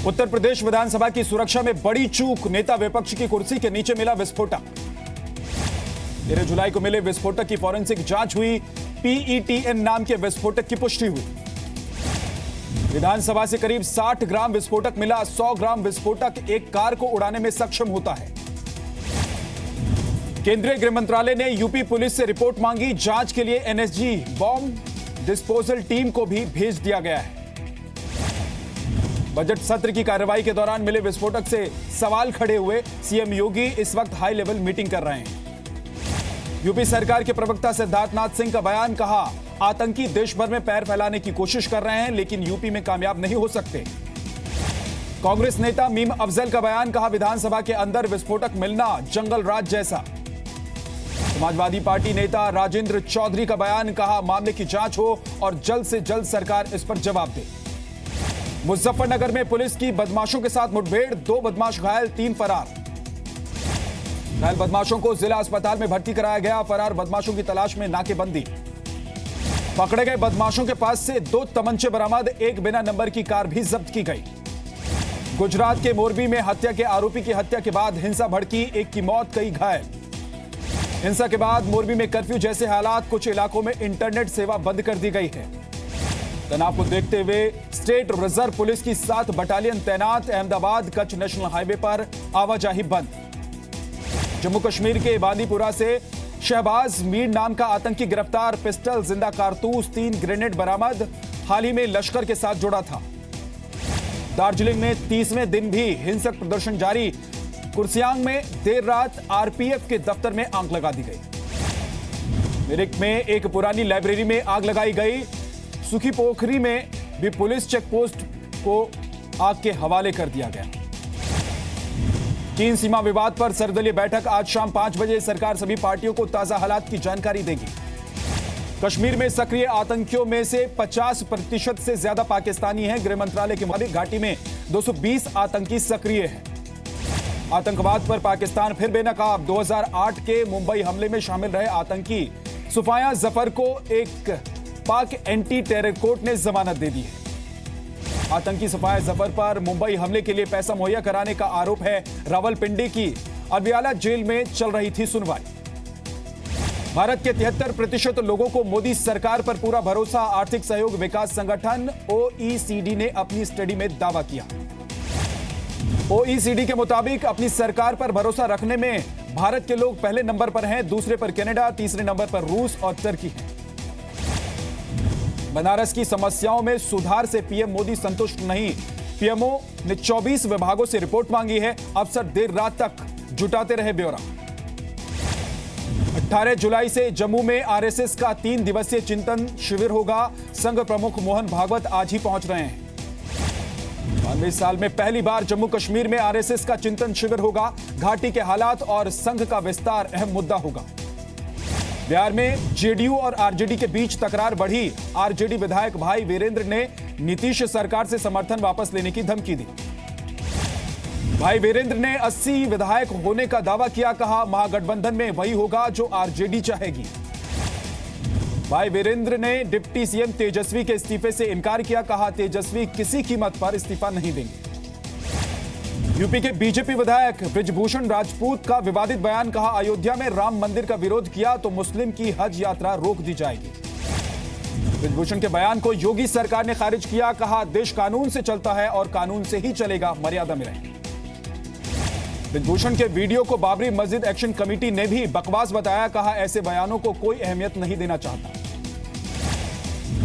उत्तर प्रदेश विधानसभा की सुरक्षा में बड़ी चूक, नेता विपक्ष की कुर्सी के नीचे मिला विस्फोटक। 13 जुलाई को मिले विस्फोटक की फॉरेंसिक जांच हुई, PETN नाम के विस्फोटक की पुष्टि हुई। विधानसभा से करीब 60 ग्राम विस्फोटक मिला। 100 ग्राम विस्फोटक एक कार को उड़ाने में सक्षम होता है। केंद्रीय गृह मंत्रालय ने यूपी पुलिस से रिपोर्ट मांगी। जांच के लिए NSG बॉम्ब डिस्पोजल टीम को भी भेज दिया गया है। बजट सत्र की कार्रवाई के दौरान मिले विस्फोटक से सवाल खड़े हुए। सीएम योगी इस वक्त हाई लेवल मीटिंग कर रहे हैं। यूपी सरकार के प्रवक्ता सिद्धार्थनाथ सिंह का बयान, कहा आतंकी देश भर में पैर फैलाने की कोशिश कर रहे हैं लेकिन यूपी में कामयाब नहीं हो सकते। कांग्रेस नेता मीम अफजल का बयान, कहा विधानसभा के अंदर विस्फोटक मिलना जंगल राज जैसा। समाजवादी पार्टी नेता राजेंद्र चौधरी का बयान, कहा मामले की जांच हो और जल्द से जल्द सरकार इस पर जवाब दे। मुजफ्फरनगर में पुलिस की बदमाशों के साथ मुठभेड़, 2 बदमाश घायल, 3 फरार। घायल बदमाशों को जिला अस्पताल में भर्ती कराया गया। फरार बदमाशों की तलाश में नाकेबंदी। पकड़े गए बदमाशों के पास से 2 तमंचे बरामद, 1 बिना नंबर की कार भी जब्त की गई। गुजरात के मोरबी में हत्या के आरोपी की हत्या के बाद हिंसा भड़की, 1 की मौत, कई घायल। हिंसा के बाद मोरबी में कर्फ्यू जैसे हालात, कुछ इलाकों में इंटरनेट सेवा बंद कर दी गई है। तनाव को देखते हुए स्टेट रिजर्व पुलिस की 7 बटालियन तैनात। अहमदाबाद कच्छ नेशनल हाईवे पर आवाजाही बंद। जम्मू कश्मीर के बांदीपुरा से शहबाज मीर नाम का आतंकी गिरफ्तार। पिस्टल, जिंदा कारतूस, 3 ग्रेनेड बरामद। हाल ही में लश्कर के साथ जुड़ा था। दार्जिलिंग में 30वें दिन भी हिंसक प्रदर्शन जारी। कुर्सियांग में देर रात RPF के दफ्तर में आग लगा दी गई। मिरिक में एक पुरानी लाइब्रेरी में आग लगाई गई। सुखी पोखरी में भी पुलिस चेकपोस्ट को आग के हवाले कर दिया गया। चीन सीमा विवाद पर सर्वदलीय बैठक आज शाम 5 बजे। सरकार सभी पार्टियों को ताजा हालात की जानकारी देगी। कश्मीर में सक्रिय आतंकियों में से 50% से ज्यादा पाकिस्तानी हैं। गृह मंत्रालय के मुताबिक घाटी में 220 आतंकी सक्रिय हैं। आतंकवाद पर पाकिस्तान फिर बेनकाब। 2008 के मुंबई हमले में शामिल रहे आतंकी सुफाया जफर को एक पाक एंटी टेरर कोर्ट ने जमानत दे दी है। आतंकी सफाया जफर पर मुंबई हमले के लिए पैसा मुहैया कराने का आरोप है। रावलपिंडी की अडयाला जेल में चल रही थी सुनवाई। भारत के 73% लोगों को मोदी सरकार पर पूरा भरोसा। आर्थिक सहयोग विकास संगठन OECD ने अपनी स्टडी में दावा किया। OECD के मुताबिक अपनी सरकार पर भरोसा रखने में भारत के लोग पहले नंबर पर हैं, दूसरे पर कनाडा, तीसरे नंबर पर रूस और तुर्की है। बनारस की समस्याओं में सुधार से पीएम मोदी संतुष्ट नहीं। पीएमओ ने 24 विभागों से रिपोर्ट मांगी है। अफसर देर रात तक जुटाते रहे ब्यौरा। 18 जुलाई से जम्मू में RSS का 3 दिवसीय चिंतन शिविर होगा। संघ प्रमुख मोहन भागवत आज ही पहुंच रहे हैं। 92 साल में पहली बार जम्मू कश्मीर में RSS का चिंतन शिविर होगा। घाटी के हालात और संघ का विस्तार अहम मुद्दा होगा। बिहार में JDU और RJD के बीच तकरार बढ़ी। RJD विधायक भाई वीरेंद्र ने नीतीश सरकार से समर्थन वापस लेने की धमकी दी। भाई वीरेंद्र ने 80 विधायक होने का दावा किया। कहा महागठबंधन में वही होगा जो RJD चाहेगी। भाई वीरेंद्र ने डिप्टी सीएम तेजस्वी के इस्तीफे से इनकार किया। कहा तेजस्वी किसी कीमत पर इस्तीफा नहीं देंगे। यूपी के बीजेपी विधायक ब्रिजभूषण राजपूत का विवादित बयान। कहा अयोध्या में राम मंदिर का विरोध किया तो मुस्लिम की हज यात्रा रोक दी जाएगी। ब्रिजभूषण के बयान को योगी सरकार ने खारिज किया। कहा देश कानून से चलता है और कानून से ही चलेगा, मर्यादा में रहें। ब्रिजभूषण के वीडियो को बाबरी मस्जिद एक्शन कमेटी ने भी बकवास बताया। कहा ऐसे बयानों को कोई अहमियत नहीं देना चाहता।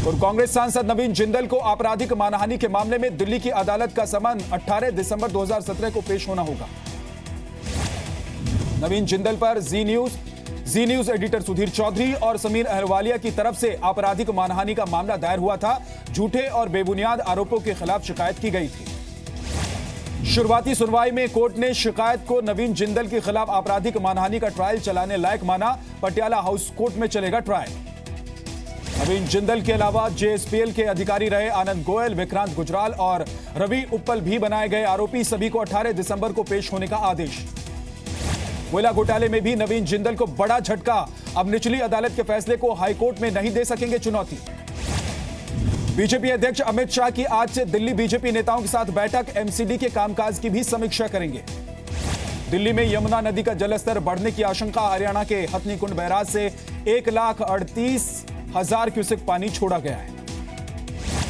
और कांग्रेस सांसद नवीन जिंदल को आपराधिक मानहानि के मामले में दिल्ली की अदालत का समन 18 दिसंबर 2017 को पेश होना होगा। नवीन जिंदल पर जी न्यूज एडिटर सुधीर चौधरी और समीर अहलवालिया की तरफ से आपराधिक मानहानि का मामला दायर हुआ था। झूठे और बेबुनियाद आरोपों के खिलाफ शिकायत की गई थी। शुरुआती सुनवाई में कोर्ट ने शिकायत को नवीन जिंदल के खिलाफ आपराधिक मानहानि का ट्रायल चलाने लायक माना। पटियाला हाउस कोर्ट में चलेगा ट्रायल। नवीन जिंदल के अलावा JSPL के अधिकारी रहे आनंद गोयल, विक्रांत गुजराल और रवि उप्पल भी बनाए गए आरोपी। सभी को 18 दिसंबर को पेश होने का आदेश। कोयला घोटाले में भी नवीन जिंदल को बड़ा झटका। अब निचली अदालत के फैसले को हाईकोर्ट में नहीं दे सकेंगे चुनौती। बीजेपी अध्यक्ष अमित शाह की आज से दिल्ली बीजेपी नेताओं के साथ बैठक, एमसीडी के कामकाज की भी समीक्षा करेंगे। दिल्ली में यमुना नदी का जलस्तर बढ़ने की आशंका, हरियाणा के हथनीकुंड बैराज से 1,38,000 क्यूसेक पानी छोड़ा गया है।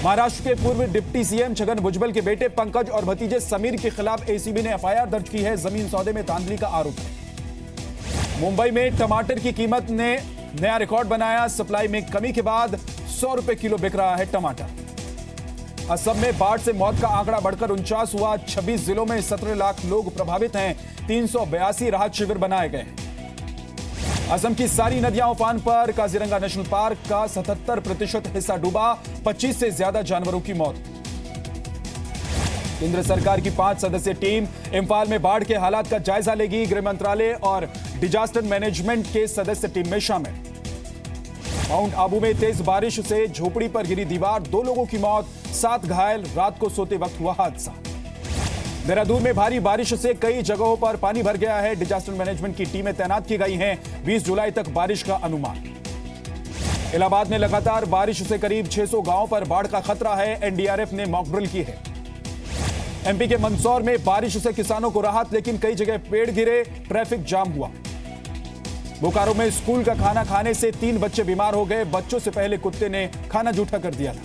महाराष्ट्र के पूर्व डिप्टी सीएम छगन भुजबल के बेटे पंकज और भतीजे समीर के खिलाफ एसीबी ने एफआईआर दर्ज की है। जमीन सौदे में धांधली का आरोप है। मुंबई में टमाटर की कीमत ने नया रिकॉर्ड बनाया। सप्लाई में कमी के बाद 100 रुपए किलो बिक रहा है टमाटर। असम में बाढ़ से मौत का आंकड़ा बढ़कर 49 हुआ। 26 जिलों में 17 लाख लोग प्रभावित हैं। 382 राहत शिविर बनाए गए हैं। असम की सारी नदियां उफान पर। काजीरंगा नेशनल पार्क का 77% हिस्सा डूबा। 25 से ज्यादा जानवरों की मौत। केंद्र सरकार की 5 सदस्यीय टीम इंफाल में बाढ़ के हालात का जायजा लेगी। गृह मंत्रालय और डिजास्टर मैनेजमेंट के सदस्य टीम में शामिल। माउंट आबू में तेज बारिश से झोपड़ी पर गिरी दीवार, 2 लोगों की मौत, 7 घायल। रात को सोते वक्त हुआ हादसा। देहरादून में भारी बारिश से कई जगहों पर पानी भर गया है। डिजास्टर मैनेजमेंट की टीमें तैनात की गई हैं। 20 जुलाई तक बारिश का अनुमान। इलाहाबाद में लगातार बारिश से करीब 600 गांवों पर बाढ़ का खतरा है। एनडीआरएफ ने मॉक ड्रिल की है। एमपी के मंदसौर में बारिश से किसानों को राहत, लेकिन कई जगह पेड़ गिरे, ट्रैफिक जाम हुआ। बोकारो में स्कूल का खाना खाने से 3 बच्चे बीमार हो गए। बच्चों से पहले कुत्ते ने खाना जूठा कर दिया था।